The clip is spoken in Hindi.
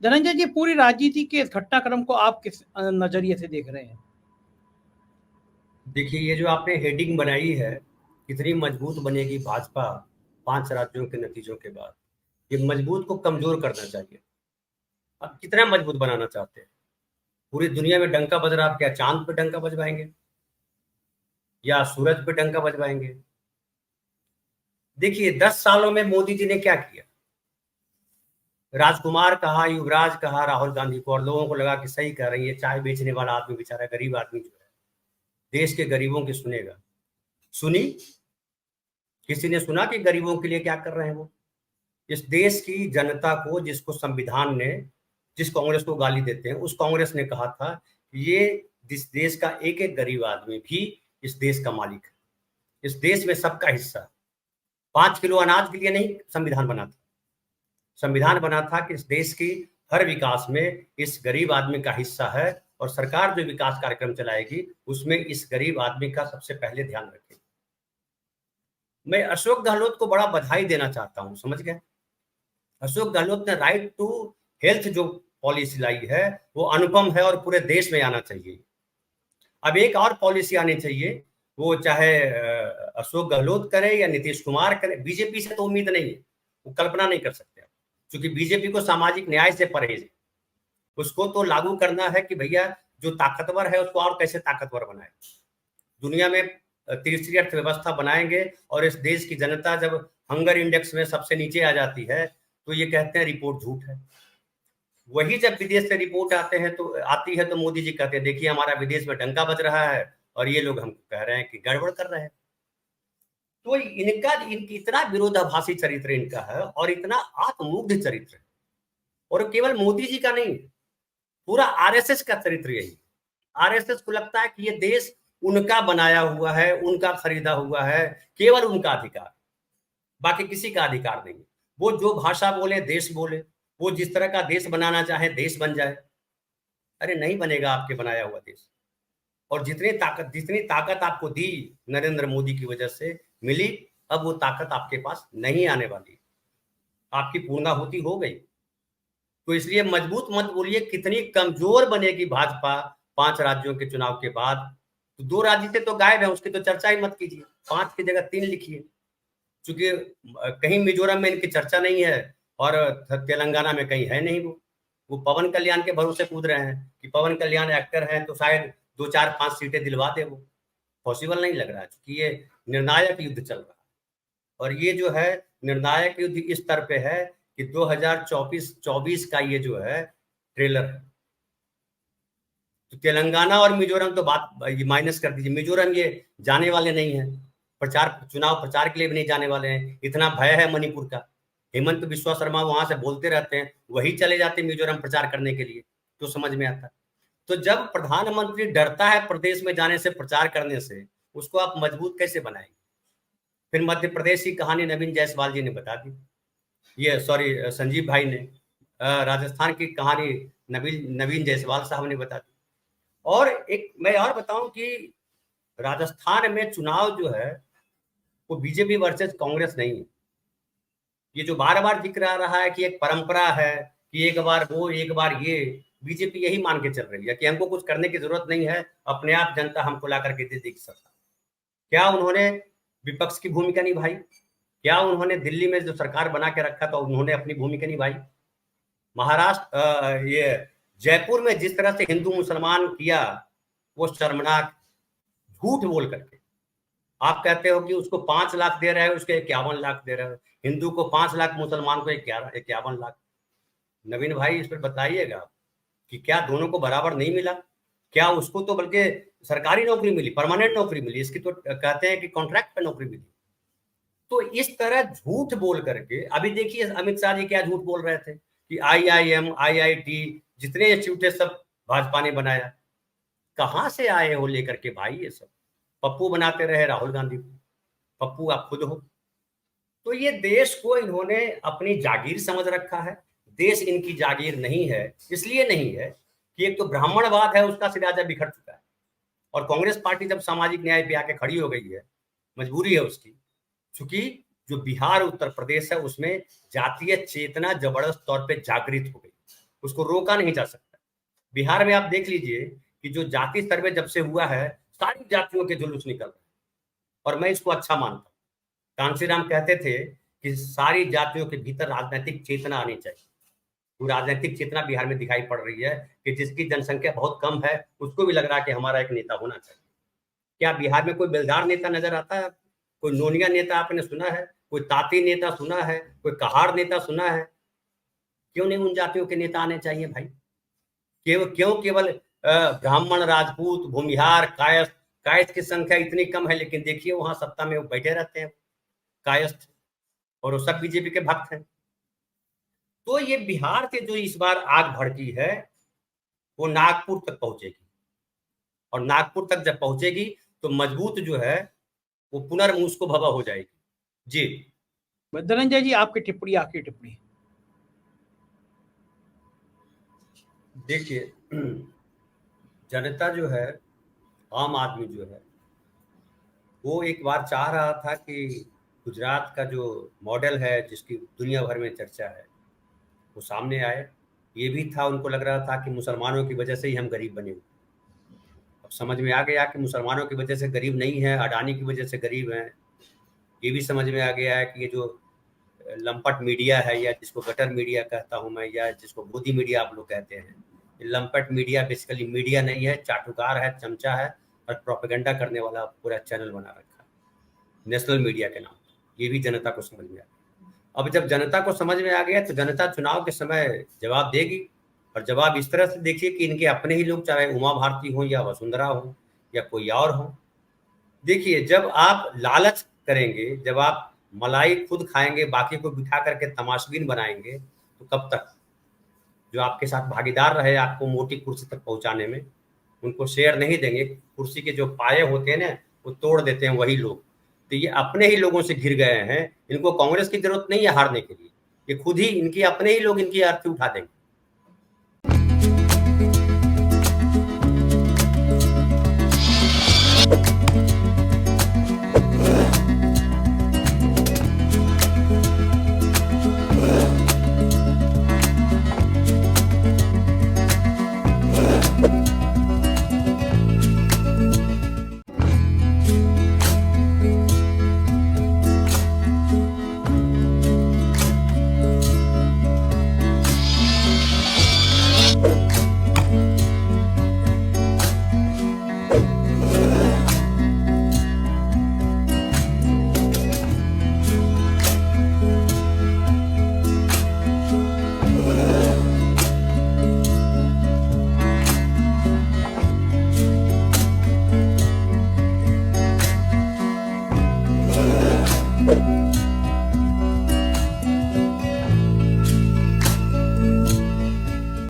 धनंजय जी, पूरी राजनीति के इस घटनाक्रम को आप किस नजरिए से देख रहे हैं? देखिए, ये जो आपने हेडिंग बनाई है, कितनी मजबूत बनेगी भाजपा 5 राज्यों के नतीजों के बाद। ये मजबूत को कमजोर करना चाहिए। अब कितना मजबूत बनाना चाहते हैं? पूरी दुनिया में डंका बज रहा, आप क्या चांद पे डंका बजवाएंगे या सूरज पे डंका बजवाएंगे? देखिए, 10 सालों में मोदी जी ने क्या किया? राजकुमार कहा, युवराज कहा राहुल गांधी को, और लोगों को लगा कि सही कह रही है, चाय बेचने वाला आदमी बेचारा गरीब आदमी जो है देश के गरीबों की सुनेगा। सुनी? किसी ने सुना कि गरीबों के लिए क्या कर रहे हैं वो? इस देश की जनता को, जिसको संविधान ने, जिस कांग्रेस को गाली देते हैं, उस कांग्रेस ने कहा था कि ये इस देश का एक एक गरीब आदमी भी इस देश का मालिक है, इस देश में सबका हिस्सा। 5 किलो अनाज के लिए नहीं संविधान बना था। संविधान बना था कि इस देश की हर विकास में इस गरीब आदमी का हिस्सा है, और सरकार जो विकास कार्यक्रम चलाएगी उसमें इस गरीब आदमी का सबसे पहले ध्यान रखेगी। मैं अशोक गहलोत को बड़ा बधाई देना चाहता हूं, समझ गए? अशोक गहलोत ने राइट टू हेल्थ जो पॉलिसी लाई है वो अनुपम है और पूरे देश में आना चाहिए। अब एक और पॉलिसी आनी चाहिए, वो चाहे अशोक गहलोत करे या नीतीश कुमार करे। बीजेपी से तो उम्मीद नहीं है, वो कल्पना नहीं कर सकते, क्योंकि बीजेपी को सामाजिक न्याय से परहेज है। उसको तो लागू करना है कि भैया जो ताकतवर है उसको और कैसे ताकतवर बनाए। दुनिया में तीसरी अर्थव्यवस्था बनाएंगे, और इस देश की जनता जब हंगर इंडेक्स में सबसे नीचे आ जाती है तो ये कहते हैं रिपोर्ट झूठ है। वही जब विदेश से रिपोर्ट आती है तो मोदी जी कहते हैं देखिए हमारा विदेश में डंका बज रहा है और ये लोग हमको कह रहे हैं कि गड़बड़ कर रहे हैं। तो इनकी इतना विरोधाभासी चरित्र इनका है, और इतना आत्ममुग्ध चरित्र है, और केवल मोदी जी का नहीं, पूरा आरएसएस का चरित्र यही। आरएसएस को लगता है कि ये देश उनका बनाया हुआ है, उनका खरीदा हुआ है, केवल उनका अधिकार, बाकी किसी का अधिकार नहीं। वो जो भाषा बोले देश बोले, वो जिस तरह का देश बनाना चाहे देश बन जाए। अरे नहीं बनेगा आपके बनाया हुआ देश। और जितनी ताकत आपको दी नरेंद्र मोदी की वजह से मिली, अब वो ताकत आपके पास नहीं आने वाली, आपकी पूर्णाहुति हो गई। तो इसलिए मजबूत मत बोलिए, कितनी कमजोर बनेगी भाजपा 5 राज्यों के चुनाव के बाद। तो 2 राज्य से तो गायब है, उसकी तो चर्चा ही मत कीजिए, 5 की जगह 3 लिखिए। चूंकि कहीं मिजोरम में इनकी चर्चा नहीं है और तेलंगाना में कहीं है नहीं। वो पवन कल्याण के भरोसे कूद रहे हैं कि पवन कल्याण एक्टर हैं तो शायद 2 4 5 सीटें दिलवा दे। वो पॉसिबल नहीं लग रहा है, क्योंकि ये निर्णायक युद्ध चल रहा है, और ये जो है निर्णायक युद्ध इस स्तर पे है कि 2024 का ये जो है ट्रेलर है। तो तेलंगाना और मिजोरम तो बात माइनस कर दीजिए, मिजोरम ये जाने वाले नहीं है, चुनाव प्रचार के लिए भी नहीं जाने वाले हैं। इतना भय है मणिपुर का, हेमंत बिस्वा शर्मा वहां से बोलते रहते हैं, वही चले जाते मिजोरम प्रचार करने के लिए, तो समझ में आता। तो जब प्रधानमंत्री डरता है प्रदेश में जाने से, प्रचार करने से, उसको आप मजबूत कैसे बनाएंगे? फिर मध्य प्रदेश की कहानी नवीन जायसवाल जी ने बता दी, ये सॉरी संजीव भाई ने। राजस्थान की कहानी नवीन जायसवाल साहब ने बता दी। और एक मैं और बताऊं कि राजस्थान में चुनाव जो है वो बीजेपी वर्सेस कांग्रेस नहीं है। ये जो बार बार जिक्र आ रहा है कि एक परंपरा है कि एक बार वो एक बार ये, बीजेपी यही मान के चल रही है कि हमको कुछ करने की जरूरत नहीं है, अपने आप जनता हमको ला करके दे देगी सत्ता। क्या उन्होंने विपक्ष की भूमिका निभाई? क्या उन्होंने दिल्ली में जो सरकार बना के रखा था उन्होंने अपनी भूमिका निभाई? महाराष्ट्र ये जयपुर में जिस तरह से हिंदू मुसलमान किया, वो शर्मनाक, झूठ बोल करके। आप कहते हो कि उसको 5 लाख दे रहे हो, उसको 51 लाख दे रहे हो, हिंदू को 5 लाख, मुसलमान को 51 लाख। नवीन भाई इस पर बताइएगा कि क्या दोनों को बराबर नहीं मिला? क्या उसको तो बल्कि सरकारी नौकरी मिली, परमानेंट नौकरी मिली, इसकी तो कहते हैं कि कॉन्ट्रैक्ट पे नौकरी मिली। तो इस तरह झूठ बोल करके, अभी देखिए अमित शाह जी क्या झूठ बोल रहे थे कि IIM IIT जितने इंस्टीट्यूट है सब भाजपा ने बनाया। कहां से आए हो लेकर के भाई ये सब? पप्पू बनाते रहे राहुल गांधी को, पप्पू आप खुद हो। तो ये देश को इन्होंने अपनी जागीर समझ रखा है। देश इनकी जागीर नहीं है, इसलिए नहीं है कि एक तो ब्राह्मणवाद है उसका सिराजा बिखर चुका है, और कांग्रेस पार्टी जब सामाजिक न्याय पे आके खड़ी हो गई है, मजबूरी है उसकी, क्योंकि जो बिहार उत्तर प्रदेश है उसमें जातीय चेतना जबरदस्त तौर पे जागृत हो गई। उसको रोका नहीं जा सकता। बिहार में आप देख लीजिए कि जो जाति सर्वे जब से हुआ है, सारी जातियों के जुलूस निकल रहे हैं, और मैं इसको अच्छा मानता हूँ। कांशीराम कहते थे कि सारी जातियों के भीतर राजनीतिक चेतना आनी चाहिए। वो राजनीतिक चेतना बिहार में दिखाई पड़ रही है कि जिसकी जनसंख्या बहुत कम है, उसको भी लग रहा है कि हमारा एक नेता होना चाहिए। क्या बिहार में कोई बेलदार नेता नजर आता है? कोई नोनिया नेता आपने सुना है? कोई ताती नेता सुना है? कोई कहार नेता सुना है? क्यों नहीं उन जातियों के नेता आने चाहिए भाई? क्यों केवल ब्राह्मण, राजपूत, भूमिहार, कायस्थ की संख्या इतनी कम है, लेकिन देखिए वहां सत्ता में वो बैठे रहते हैं कायस्थ, और वो सब बीजेपी के भक्त हैं। तो ये बिहार से जो इस बार आग भड़की है, वो नागपुर तक पहुंचेगी, और नागपुर तक जब पहुंचेगी तो मजबूत जो है वो पुनर्मुस्को भवा हो जाएगी। जी धनंजय जी, आपकी टिप्पणी, आखिरी टिप्पणी। देखिए, जनता जो है, आम आदमी जो है, वो एक बार चाह रहा था कि गुजरात का जो मॉडल है, जिसकी दुनिया भर में चर्चा है, वो सामने आए। ये भी था, उनको लग रहा था कि मुसलमानों की वजह से ही हम गरीब बने हुए। अब समझ में आ गया कि मुसलमानों की वजह से गरीब नहीं है, अडानी की वजह से गरीब हैं। ये भी समझ में आ गया है कि ये जो लंपट मीडिया है, या जिसको गटर मीडिया कहता हूँ मैं, या जिसको गोदी मीडिया आप लोग कहते हैं, ये लंपट मीडिया बेसिकली मीडिया नहीं है, चाटुकार है, चमचा है, और प्रोपेगेंडा करने वाला पूरा चैनल बना रखा है नेशनल मीडिया के नाम। ये भी जनता को समझ में आ गया। अब जब जनता को समझ में आ गया तो जनता चुनाव के समय जवाब देगी, और जवाब इस तरह से देखिए कि इनके अपने ही लोग, चाहे उमा भारती हो या वसुंधरा हो या कोई और हो। देखिए, जब आप लालच करेंगे, जब आप मलाई खुद खाएंगे, बाकी को बिठा करके तमाशबीन बनाएंगे, तो कब तक? जो आपके साथ भागीदार रहे आपको मोटी कुर्सी तक पहुंचाने में, उनको शेयर नहीं देंगे। कुर्सी के जो पाए होते हैं ना, वो तोड़ देते हैं वही लोग। तो ये अपने ही लोगों से घिर गए हैं। इनको कांग्रेस की जरूरत नहीं है हारने के लिए, ये खुद ही, इनके अपने ही लोग इनकी अर्थी उठा देंगे।